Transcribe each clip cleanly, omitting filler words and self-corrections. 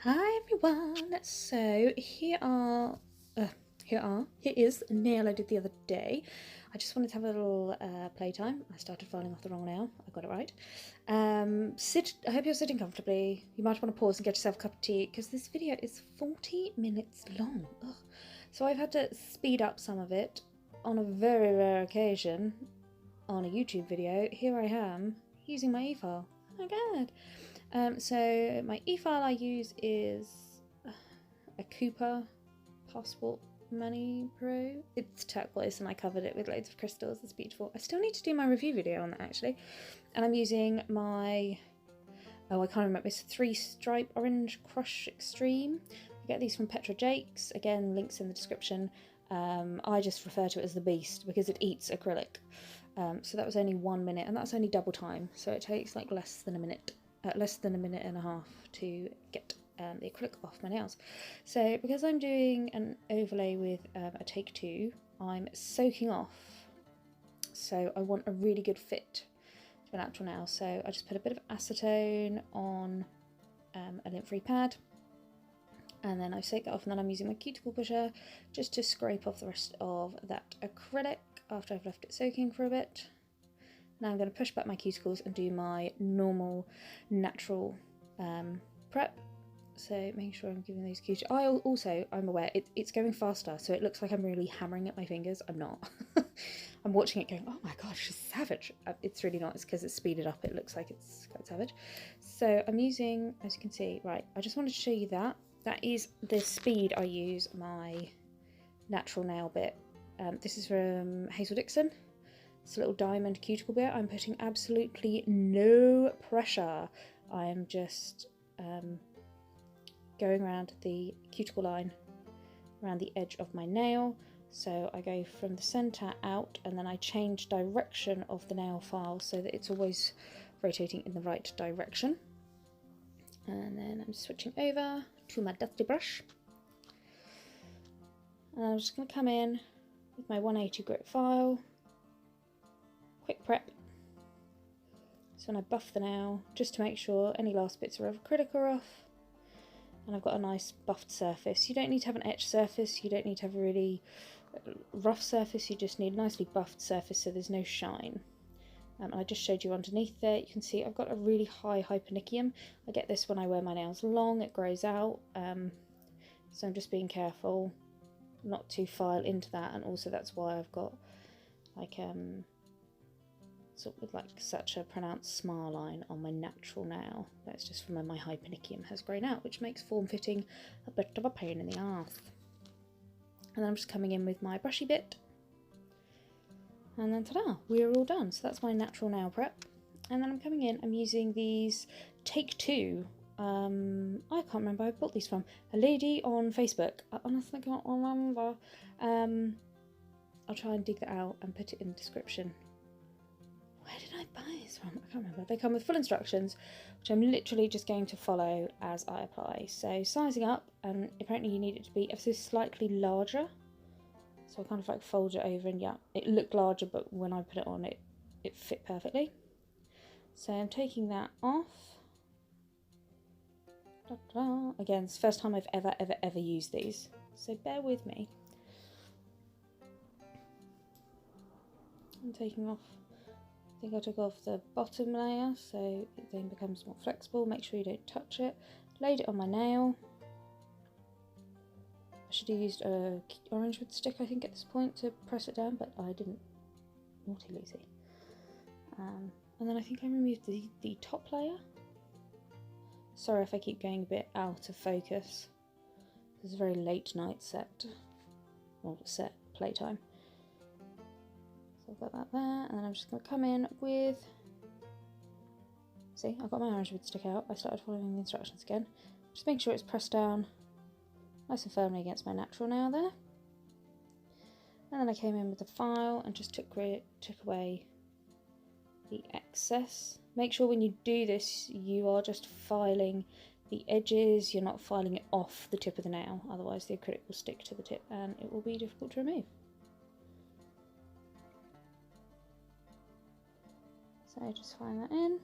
Hi everyone! So here is a nail I did the other day. I just wanted to have a little playtime. I started filing off the wrong nail. I got it right. I hope you're sitting comfortably. You might want to pause and get yourself a cup of tea because this video is 40 minutes long. Ugh. So I've had to speed up some of it on a very rare occasion on a YouTube video. Here I am using my efile. Oh my god! So my efile I use is a Cooper Passport Money Pro. It's turquoise and I covered it with loads of crystals. It's beautiful. I still need to do my review video on that actually. And I'm using my, I can't remember, it's a 3-stripe Orange Crush Extreme. I get these from Petra Jakes. Again, links in the description. I just refer to it as the Beast because it eats acrylic. So that was only 1 minute and that's only double time. So it takes like less than a minute and a half to get the acrylic off my nails. So because I'm doing an overlay with a take 2, I'm soaking off. So I want a really good fit to an actual nail. So I just put a bit of acetone on a lint-free pad. And then I soak that off, and then I'm using my cuticle pusher just to scrape off the rest of that acrylic after I've left it soaking for a bit. Now I'm going to push back my cuticles and do my normal, natural prep. So making sure I'm giving those cuticles. I'm aware it's going faster, so it looks like I'm really hammering at my fingers. I'm not. I'm watching it going, oh my gosh, she's savage. It's really not. It's because it's speeded up. It looks like it's quite savage. So I'm using, as you can see, right, I just wanted to show you that. That is the speed I use my natural nail bit. This is from Hazel Dixon. It's a little diamond cuticle bit. I'm putting absolutely no pressure. I am just going around the cuticle line, around the edge of my nail. So I go from the centre out and then I change direction of the nail file so that it's always rotating in the right direction. And then I'm switching over to my dusty brush. And I'm just going to come in with my 180 grit file. Quick prep. So when I buff the nail, just to make sure any last bits of acrylic are off. And I've got a nice buffed surface. You don't need to have an etched surface, you don't need to have a really rough surface, you just need a nicely buffed surface so there's no shine. I just showed you underneath there, you can see I've got a really high hypernicum. I get this when I wear my nails long, it grows out. So I'm just being careful not to file into that, and also that's why I've got like sort of like such a pronounced smile line on my natural nail. That's just from when my hypernicum has grown out, which makes form fitting a bit of a pain in the arse. And then I'm just coming in with my brushy bit. And then ta-da, we're all done. So that's my natural nail prep. And then I'm coming in, I'm using these Take 2. I can't remember who I bought these from. A lady on Facebook. I honestly can't remember. I'll try and dig that out and put it in the description. Where did I buy these from? I can't remember. They come with full instructions, which I'm literally just going to follow as I apply. So sizing up, and apparently you need it to be ever so slightly larger. So I kind of like fold it over, and yeah, it looked larger, but when I put it on, it fit perfectly. So I'm taking that off. Da-da. Again, it's the first time I've ever used these, so bear with me. I'm taking off, I think I took off the bottom layer so it then becomes more flexible. Make sure you don't touch it. Laid it on my nail. I should have used a orange wood stick I think at this point to press it down, but I didn't. Naughty Lucy. And then I think I removed the top layer. Sorry if I keep going a bit out of focus. This is a very late night set. Well, set playtime. So I've got that there, and then I'm just going to come in with, see, I've got my orange wood stick out. I started following the instructions again. Just make sure it's pressed down nice and firmly against my natural nail there. And then I came in with the file and just took away the excess. Make sure when you do this, you are just filing the edges, you're not filing it off the tip of the nail, otherwise the acrylic will stick to the tip and it will be difficult to remove. So just find that in.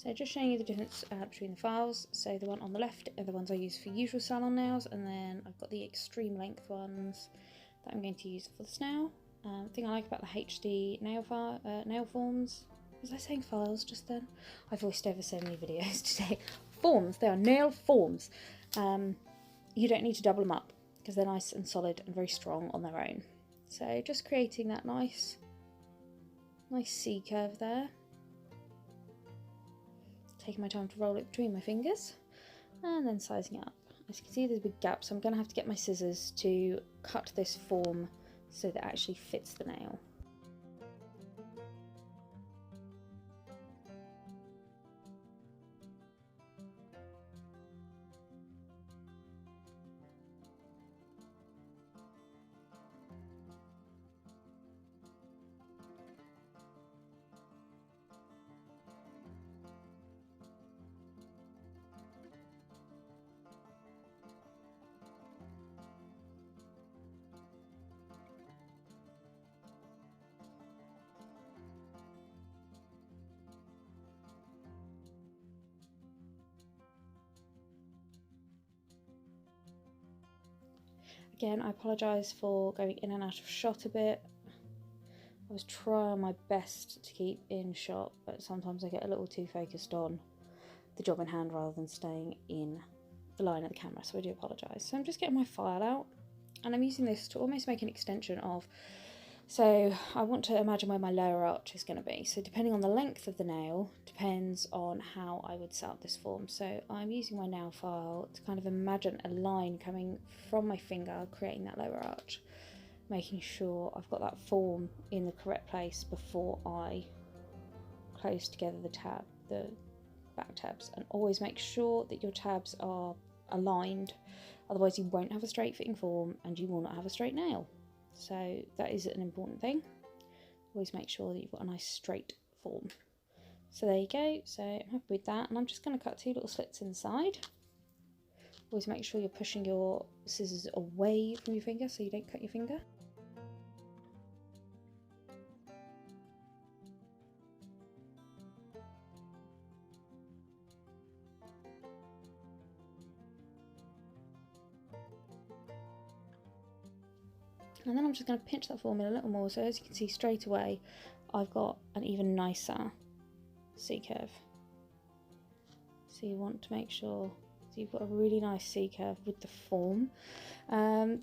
So just showing you the difference between the files. So the one on the left are the ones I use for usual salon nails, and then I've got the extreme length ones that I'm going to use for the snail. The thing I like about the HD nail forms, was I saying files just then? I've voiced over so many videos today. Forms, they are nail forms. You don't need to double them up because they're nice and solid and very strong on their own. So just creating that nice C curve there. Taking my time to roll it between my fingers and then sizing it up. As you can see, there's a big gap, so I'm going to have to get my scissors to cut this form so that it actually fits the nail. Again, I apologise for going in and out of shot a bit. I was trying my best to keep in shot, but sometimes I get a little too focused on the job in hand rather than staying in the line of the camera, so I do apologise. So I'm just getting my file out, and I'm using this to almost make an extension of, so I want to imagine where my lower arch is going to be. So depending on the length of the nail, depends on how I would set up this form. So I'm using my nail file to kind of imagine a line coming from my finger, creating that lower arch, making sure I've got that form in the correct place before I close together the back tabs. And always make sure that your tabs are aligned, otherwise you won't have a straight fitting form and you will not have a straight nail. So that is an important thing. Always make sure that you've got a nice straight form. So there you go. So I'm happy with that, and I'm just going to cut 2 little slits inside. Always make sure you're pushing your scissors away from your finger so you don't cut your finger. And then I'm just going to pinch that form in a little more, so as you can see straight away I've got an even nicer C curve. So you want to make sure that you've got a really nice C curve with the form.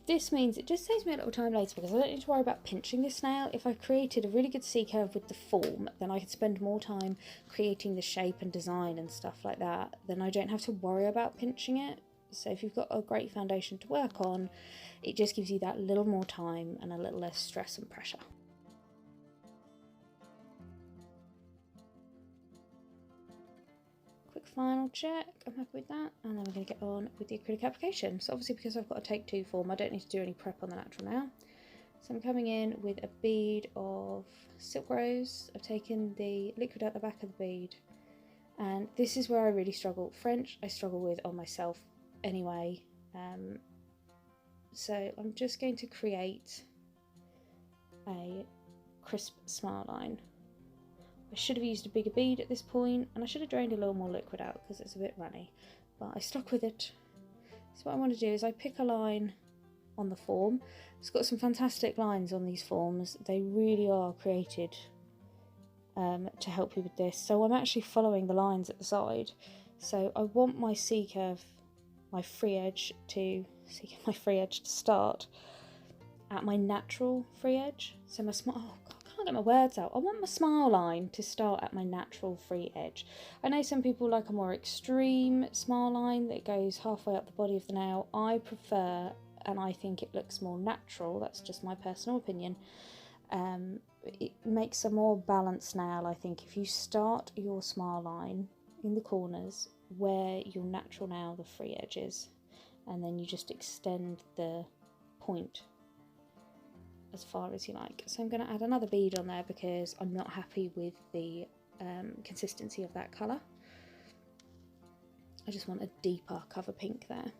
This means it just saves me a little time later because I don't need to worry about pinching this nail. If I've created a really good C curve with the form, then I can spend more time creating the shape and design and stuff like that. Then I don't have to worry about pinching it. So if you've got a great foundation to work on, it just gives you that little more time and a little less stress and pressure. Quick final check, I'm happy with that, and then we're going to get on with the acrylic application. So obviously because I've got a take 2 form, I don't need to do any prep on the natural now. So I'm coming in with a bead of Silk Rose. I've taken the liquid out the back of the bead, and this is where I really struggle. French I struggle with on myself anyway. So I'm just going to create a crisp smile line. I should have used a bigger bead at this point, and I should have drained a little more liquid out because it's a bit runny, but I stuck with it. So what I want to do is I pick a line on the form. It's got some fantastic lines on these forms. They really are created to help you with this. So I'm actually following the lines at the side. So I want my C curve, my free edge to start at my natural free edge. So my smile, oh God, I can't get my words out. I want my smile line to start at my natural free edge. I know some people like a more extreme smile line that goes halfway up the body of the nail. I prefer, and I think it looks more natural, that's just my personal opinion. It makes a more balanced nail, I think, if you start your smile line in the corners where your natural nail, the free edge is, and then you just extend the point as far as you like. So I'm going to add another bead on there because I'm not happy with the consistency of that colour. I just want a deeper cover pink there.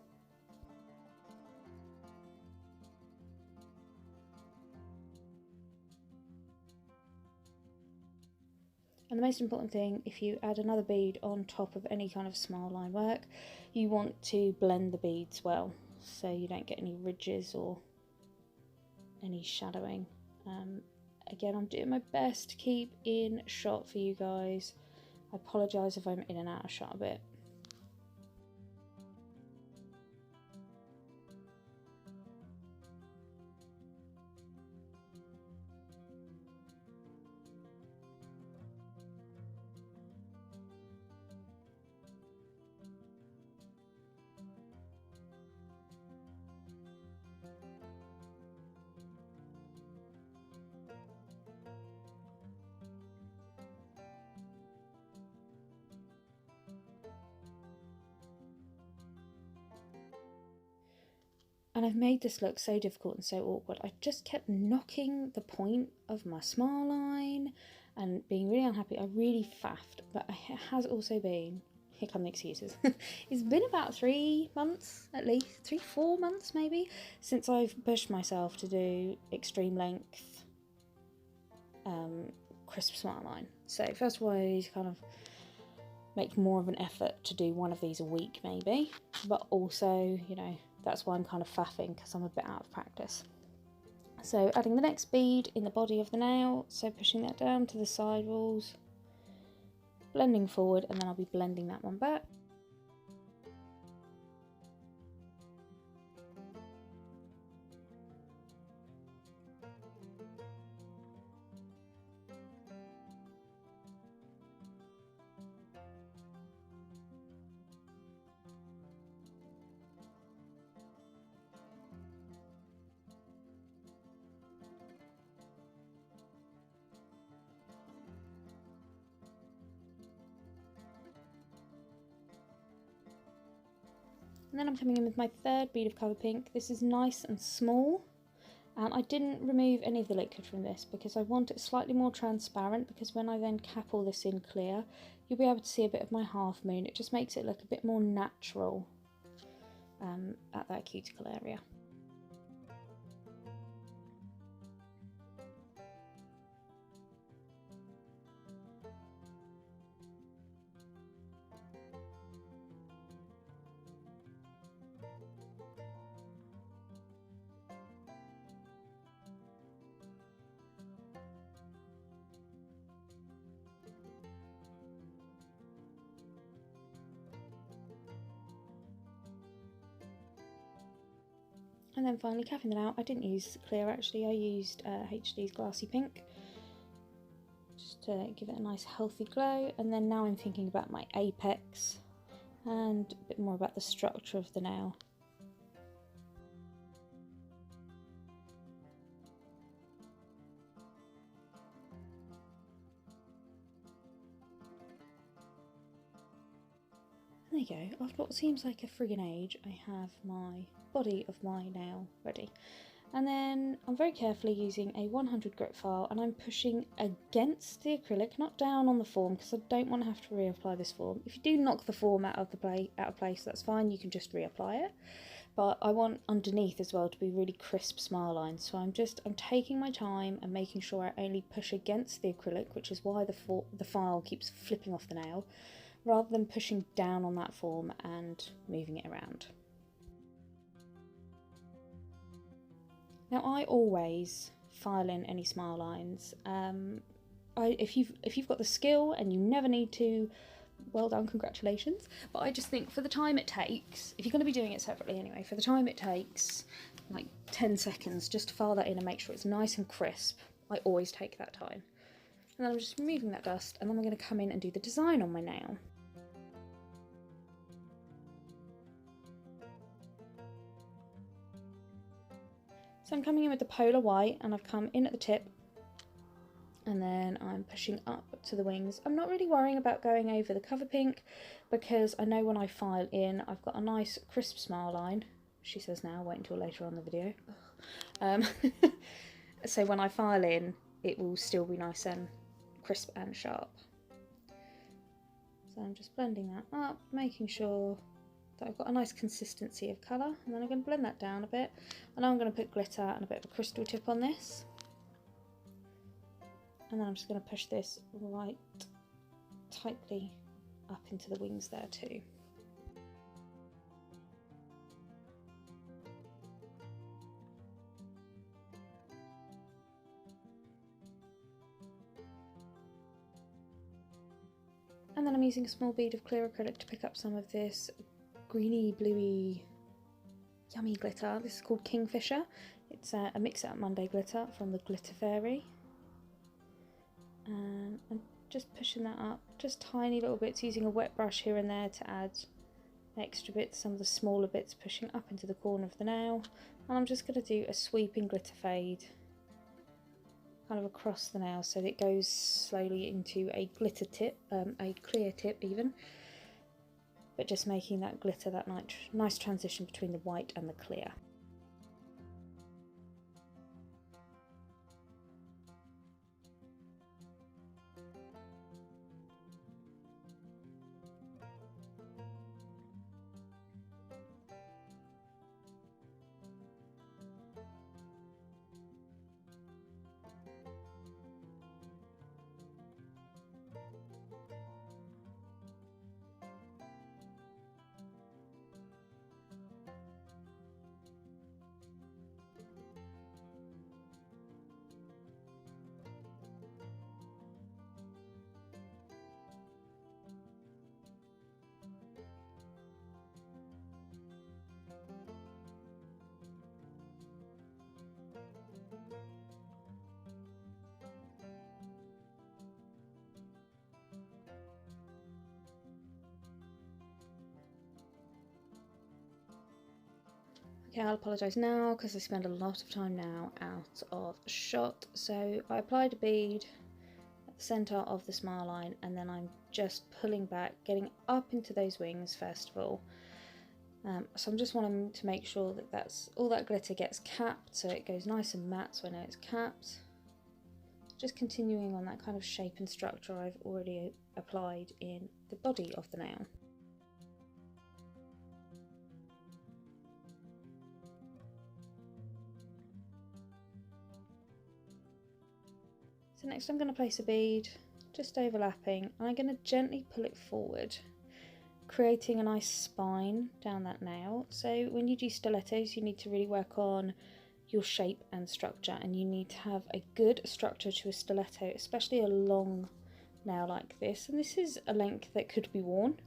And the most important thing, if you add another bead on top of any kind of smile line work, you want to blend the beads well, so you don't get any ridges or any shadowing. Again, I'm doing my best to keep in shot for you guys. I apologise if I'm in and out of shot a bit. And I've made this look so difficult and so awkward. I just kept knocking the point of my smile line and being really unhappy. I really faffed, but it has also been, here come the excuses, it's been about 3 months at least, 4 months maybe, since I've pushed myself to do extreme length crisp smile line. So first of all, I need to kind of make more of an effort to do one of these a week maybe, but also, you know, that's why I'm kind of faffing, because I'm a bit out of practice. So adding the next bead in the body of the nail, so pushing that down to the side walls, blending forward, and then I'll be blending that one back. And then I'm coming in with my third bead of colour pink. This is nice and small, and I didn't remove any of the liquid from this because I want it slightly more transparent, because when I then cap all this in clear, you'll be able to see a bit of my half moon. It just makes it look a bit more natural at that cuticle area. And then finally capping that out, I didn't use clear actually, I used HD's Glassy Pink, just to give it a nice healthy glow. And then now I'm thinking about my apex and a bit more about the structure of the nail. There you go, after what seems like a friggin' age, I have my body of my nail ready. And then I'm very carefully using a 100 grit file, and I'm pushing against the acrylic, not down on the form, because I don't want to have to reapply this form. If you do knock the form out of place, that's fine, you can just reapply it. But I want underneath as well to be really crisp smile lines, so I'm taking my time and making sure I only push against the acrylic, which is why the file keeps flipping off the nail, rather than pushing down on that form and moving it around. Now I always file in any smile lines. If you've got the skill and you never need to, well done, congratulations. But I just think for the time it takes, if you're going to be doing it separately anyway, for the time it takes like 10 seconds just to file that in and make sure it's nice and crisp, I always take that time. And then I'm just removing that dust, and then I'm going to come in and do the design on my nail. So I'm coming in with the polar white, and I've come in at the tip, and then I'm pushing up to the wings. I'm not really worrying about going over the cover pink, because I know when I file in, I've got a nice crisp smile line. She says now, wait until later on the video. So when I file in, it will still be nice and crisp and sharp. So I'm just blending that up, making sure that I've got a nice consistency of colour, and then I'm going to blend that down a bit. And I'm going to put glitter and a bit of a crystal tip on this. And then I'm just going to push this right tightly up into the wings there too. And then I'm using a small bead of clear acrylic to pick up some of this greeny, bluey, yummy glitter. This is called Kingfisher. It's a Mix It Up Monday glitter from the Glitter Fairy. And I'm just pushing that up, just tiny little bits, using a wet brush here and there to add extra bits, some of the smaller bits pushing up into the corner of the nail. And I'm just going to do a sweeping glitter fade kind of across the nail so that it goes slowly into a glitter tip, a clear tip even, but just making that glitter, that nice transition between the white and the clear. Okay, I'll apologise now because I spend a lot of time now out of shot. So I applied a bead at the centre of the smile line, and then I'm just pulling back, getting up into those wings first of all. So I'm just wanting to make sure that all that glitter gets capped, so it goes nice and matte so I know it's capped. Just continuing on that kind of shape and structure I've already applied in the body of the nail. So next I'm going to place a bead just overlapping, and I'm going to gently pull it forward, creating a nice spine down that nail. So when you do stilettos, you need to really work on your shape and structure, and you need to have a good structure to a stiletto, especially a long nail like this. And this is a length that could be worn,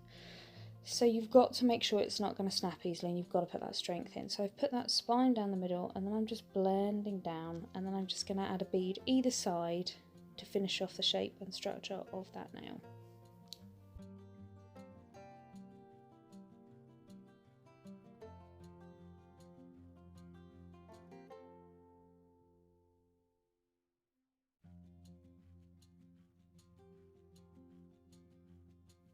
so you've got to make sure it's not going to snap easily, and you've got to put that strength in. So I've put that spine down the middle, and then I'm just blending down, and then I'm just going to add a bead either side to finish off the shape and structure of that nail.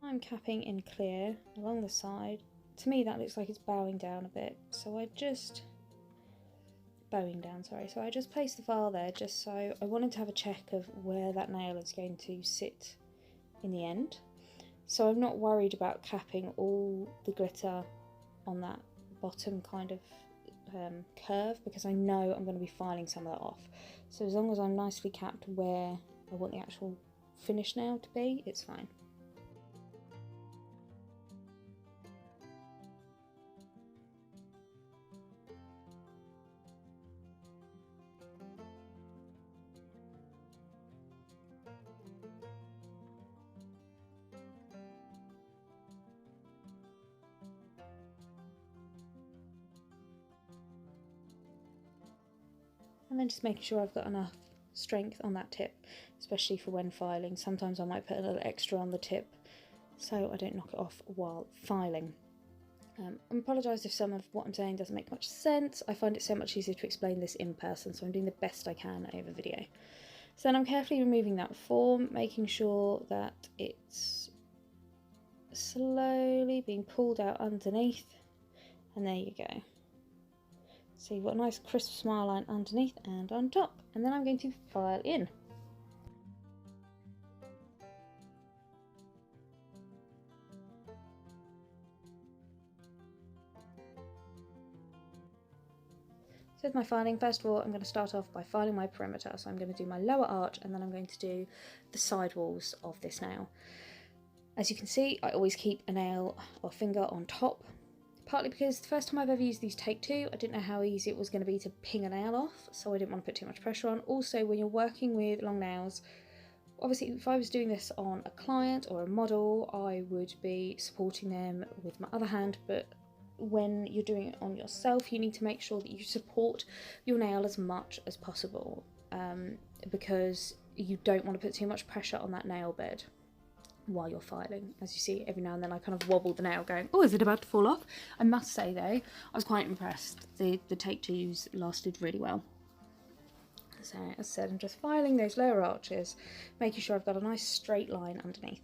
I'm capping in clear along the side. To me that looks like it's bowing down a bit, so I just so I just placed the file there just so I wanted to have a check of where that nail is going to sit in the end. So I'm not worried about capping all the glitter on that bottom kind of curve, because I know I'm going to be filing some of that off. So as long as I'm nicely capped where I want the actual finish nail to be, it's fine. And then just making sure I've got enough strength on that tip, especially for when filing. Sometimes I might put a little extra on the tip so I don't knock it off while filing. I apologise if some of what I'm saying doesn't make much sense. I find it so much easier to explain this in person, so I'm doing the best I can over video. So then I'm carefully removing that form, making sure that it's slowly being pulled out underneath, and there you go. So you've got a nice crisp smile line underneath and on top, and then I'm going to file in. So with my filing, first of all I'm going to start off by filing my perimeter. So I'm going to do my lower arch, and then I'm going to do the side walls of this nail. As you can see, I always keep a nail or finger on top, partly because the first time I've ever used these Take Two, I didn't know how easy it was going to be to ping a nail off, so I didn't want to put too much pressure on. Also, when you're working with long nails, obviously if I was doing this on a client or a model, I would be supporting them with my other hand, but when you're doing it on yourself, you need to make sure that you support your nail as much as possible, because you don't want to put too much pressure on that nail bed while you're filing. As you see, every now and then I kind of wobble the nail going, oh, is it about to fall off? I must say though, I was quite impressed. The Take Twos lasted really well. So as I said, I'm just filing those lower arches, making sure I've got a nice straight line underneath.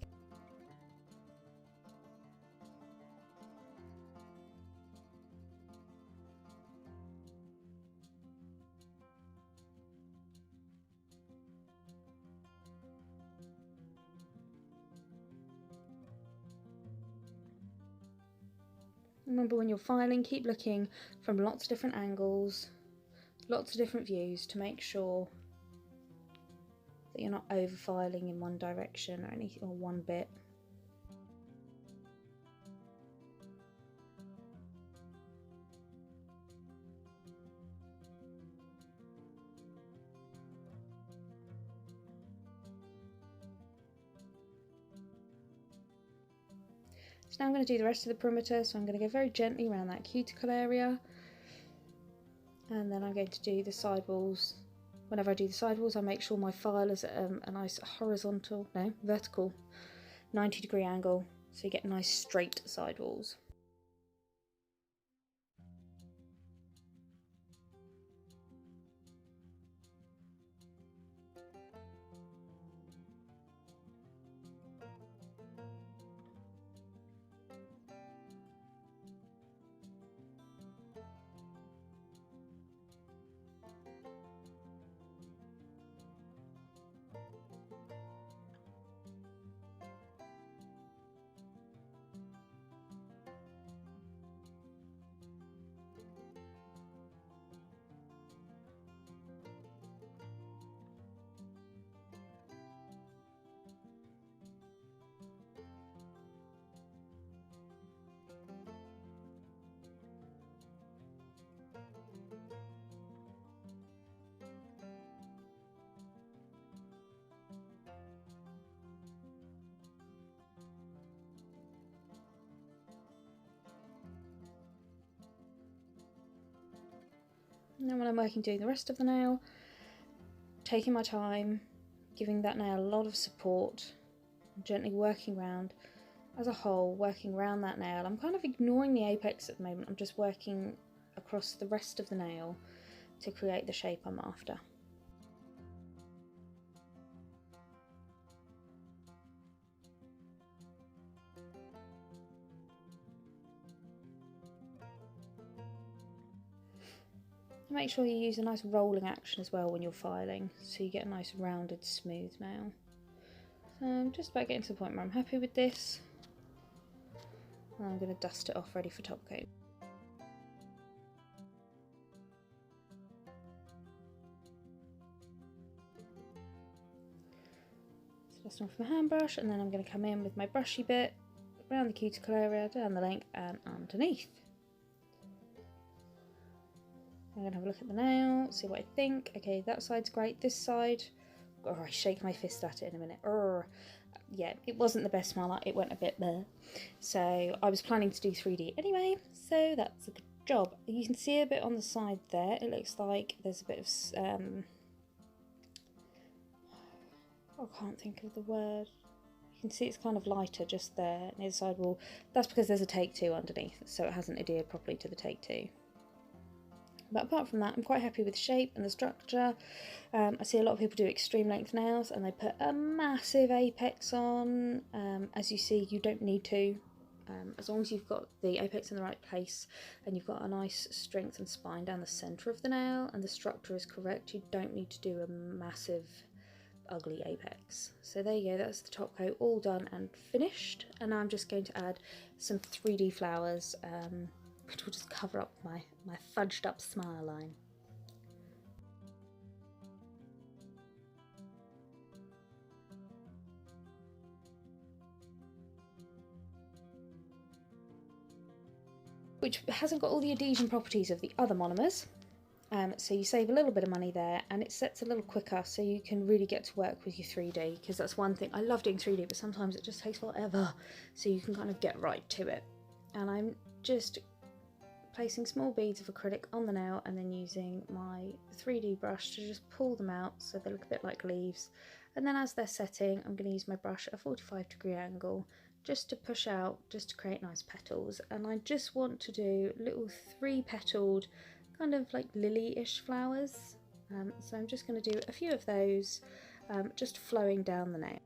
Remember, when you're filing, keep looking from lots of different angles, lots of different views, to make sure that you're not over filing in one direction or one bit. So now I'm going to do the rest of the perimeter, so I'm going to go very gently around that cuticle area, and then I'm going to do the sidewalls. Whenever I do the sidewalls, I make sure my file is at a nice vertical 90-degree angle, so you get nice straight sidewalls. And then when I'm working doing the rest of the nail, taking my time, giving that nail a lot of support, gently working around as a whole, working around that nail. I'm kind of ignoring the apex at the moment, I'm just working across the rest of the nail to create the shape I'm after. Make sure you use a nice rolling action as well when you're filing, so you get a nice rounded, smooth nail. So I'm just about getting to the point where I'm happy with this. And I'm going to dust it off, ready for top coat. So dust off my hand brush, and then I'm going to come in with my brushy bit around the cuticle area, down the length and underneath. I'm going to have a look at the nail, see what I think. Okay, that side's great. This side, oh, I shake my fist at it in a minute. Yeah, it wasn't the best smile, it went a bit there. So I was planning to do 3D anyway, so that's a good job. You can see a bit on the side there. It looks like there's a bit of, I can't think of the word. You can see it's kind of lighter just there near the sidewall. That's because there's a Take Two underneath, so it hasn't adhered properly to the Take Two. But apart from that, I'm quite happy with the shape and the structure. I see a lot of people do extreme length nails and they put a massive apex on. As you see, you don't need to. As long as you've got the apex in the right place and you've got a nice strength and spine down the centre of the nail and the structure is correct, you don't need to do a massive ugly apex. So there you go, that's the top coat all done and finished. And now I'm just going to add some 3D flowers, which will just cover up my fudged up smile line. which hasn't got all the adhesion properties of the other monomers. So you save a little bit of money there, and it sets a little quicker, so you can really get to work with your 3D, because that's one thing. I love doing 3D, but sometimes it just takes forever, so you can kind of get right to it. And I'm just placing small beads of acrylic on the nail and then using my 3D brush to just pull them out so they look a bit like leaves. And then as they're setting, I'm going to use my brush at a 45-degree angle just to push out, just to create nice petals. And I just want to do little 3-petaled kind of like lily-ish flowers. So I'm just going to do a few of those, just flowing down the nail.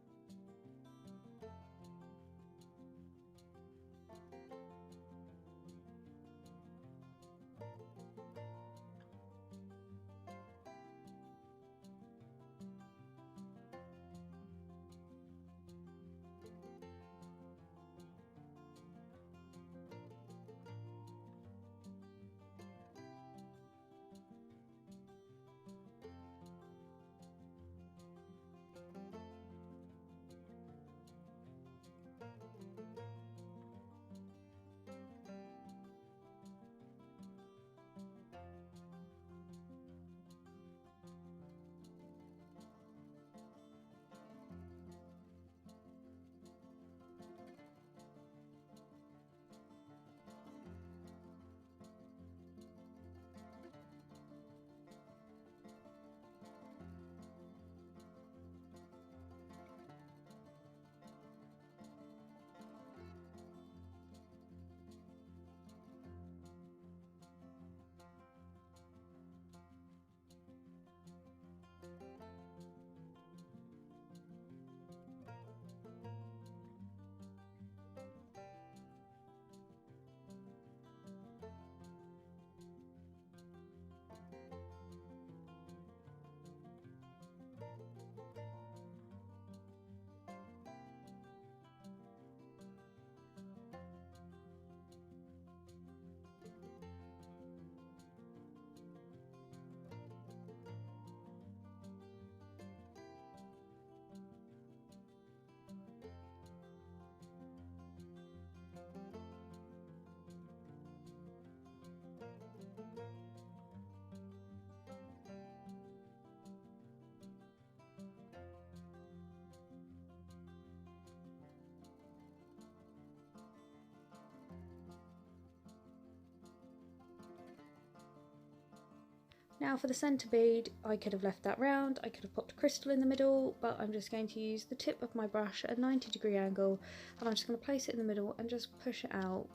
Now for the centre bead, I could have left that round, I could have popped a crystal in the middle, but I'm just going to use the tip of my brush at a 90-degree angle, and I'm just going to place it in the middle and just push it out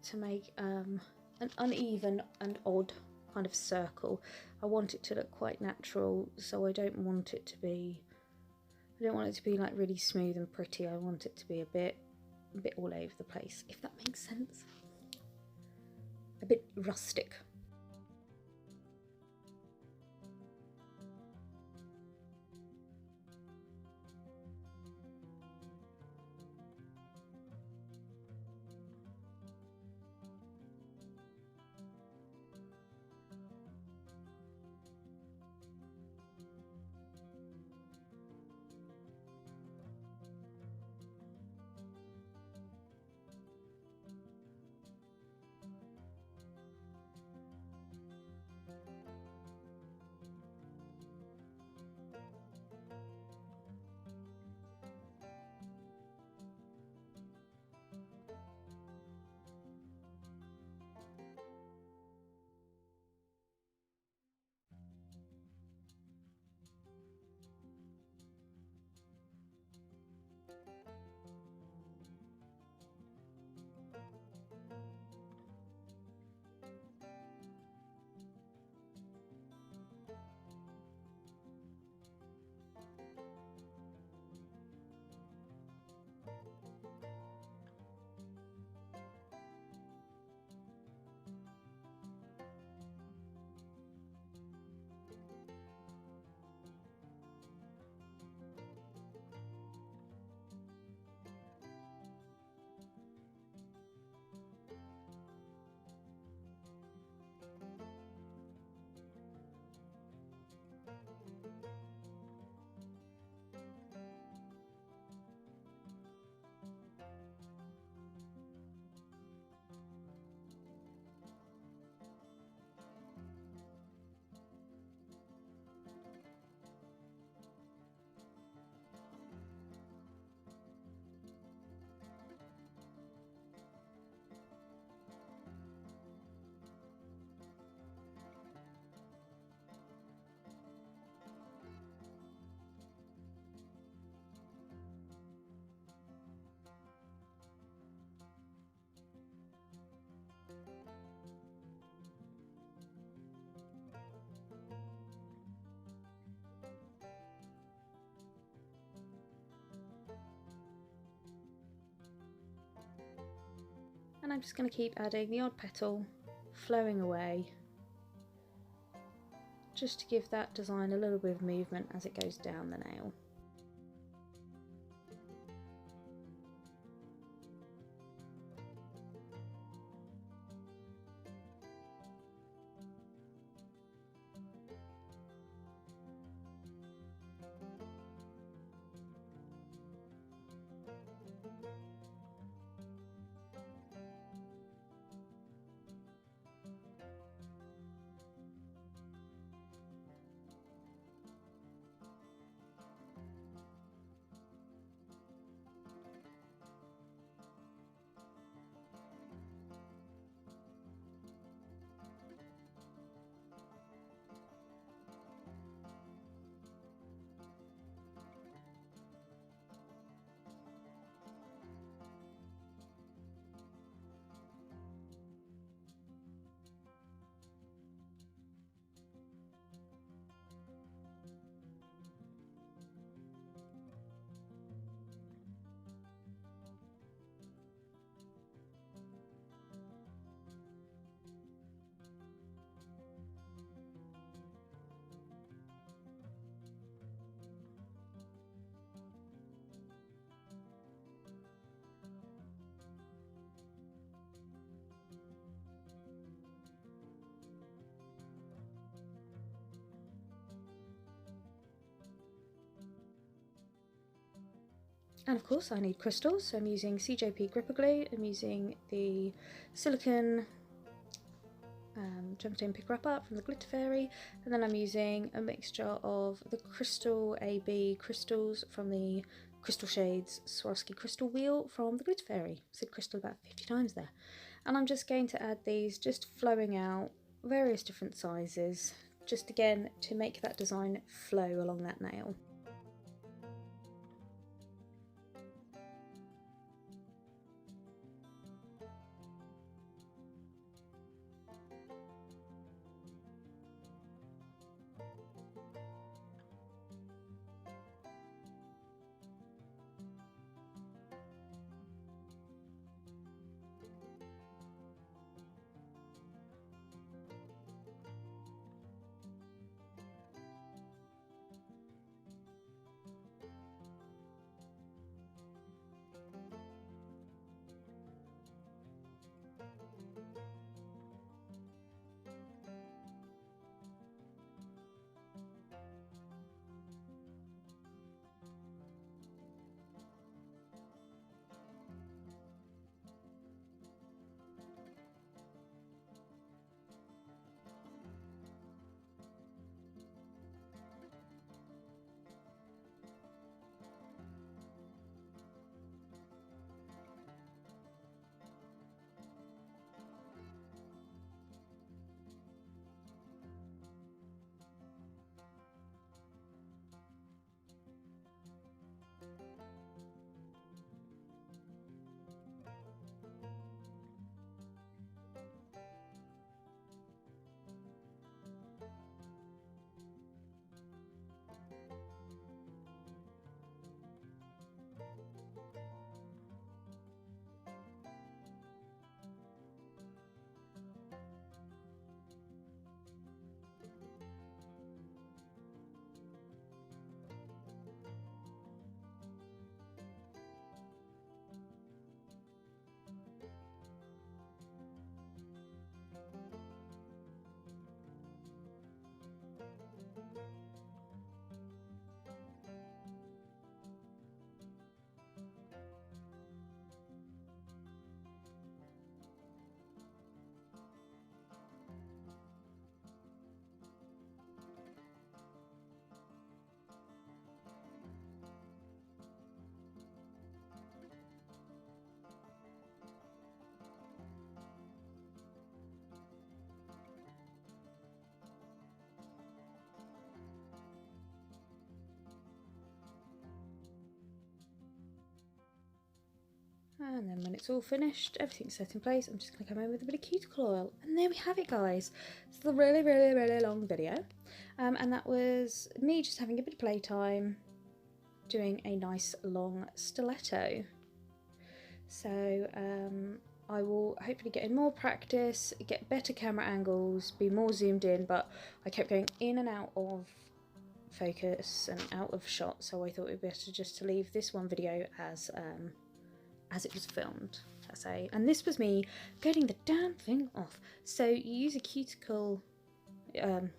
to make an uneven and odd kind of circle. I want it to look quite natural, so I don't want it to be like really smooth and pretty. I want it to be a bit all over the place, if that makes sense. A bit rustic. And I'm just going to keep adding the odd petal flowing away, just to give that design a little bit of movement as it goes down the nail. And of course I need crystals, so I'm using CJP gripper glue, I'm using the silicone gemstone picker upper from the Glitter Fairy, and then I'm using a mixture of the Crystal AB crystals from the Crystal Shades Swarovski Crystal wheel from the Glitter Fairy. I said crystal about 50 times there. And I'm just going to add these, just flowing out, various different sizes, just again to make that design flow along that nail. And then when it's all finished, everything's set in place, I'm just going to come in with a bit of cuticle oil. And there we have it, guys. It's a really, really, really long video. And that was me just having a bit of playtime, doing a nice long stiletto. So I will hopefully get in more practice, get better camera angles, be more zoomed in, but I kept going in and out of focus and out of shot, so I thought it would be better just to leave this one video as it was filmed, let's say. And this was me getting the damn thing off. So you use a cuticle, an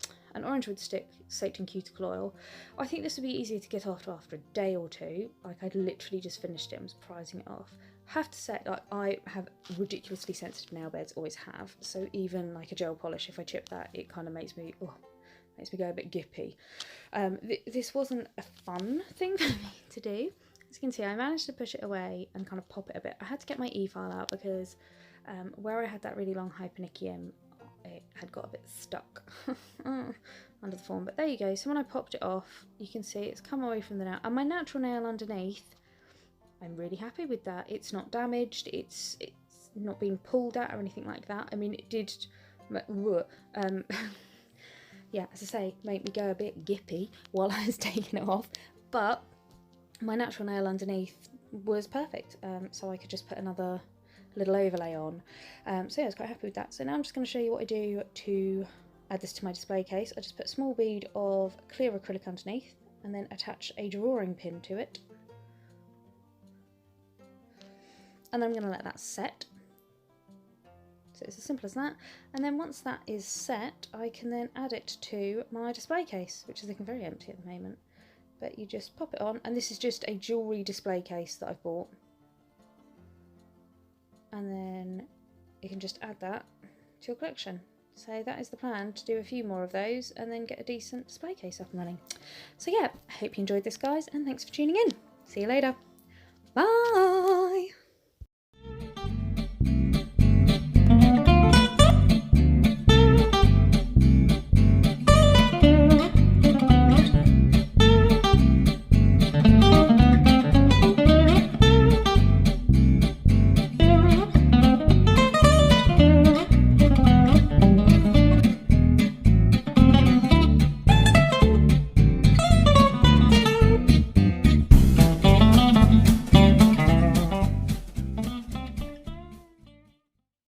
orange wood stick soaked in cuticle oil. I think this would be easier to get off after a day or two. Like, I'd literally just finished it and was prizing it off. Have to say, like, I have ridiculously sensitive nail beds, always have. So even like a gel polish, if I chip that, it kind of makes me go a bit gippy. This wasn't a fun thing for me to do. As you can see, I managed to push it away and kind of pop it a bit. I had to get my efile out because where I had that really long hypernicum, it had got a bit stuck under the form. But there you go. So when I popped it off, you can see it's come away from the nail. And my natural nail underneath, I'm really happy with that. It's not damaged. It's not being pulled at or anything like that. I mean, it did... yeah, as I say, make me go a bit gippy while I was taking it off. But my natural nail underneath was perfect. So I could just put another little overlay on. So yeah, I was quite happy with that. So now I'm just going to show you what I do to add this to my display case. I just put a small bead of clear acrylic underneath and then attach a drawing pin to it. And then I'm going to let that set. So it's as simple as that. And then once that is set, I can then add it to my display case, which is looking very empty at the moment. But you just pop it on, and this is just a jewellery display case that I've bought. And then you can just add that to your collection. So that is the plan, to do a few more of those and then get a decent display case up and running. So yeah, I hope you enjoyed this, guys, and thanks for tuning in. See you later. Bye!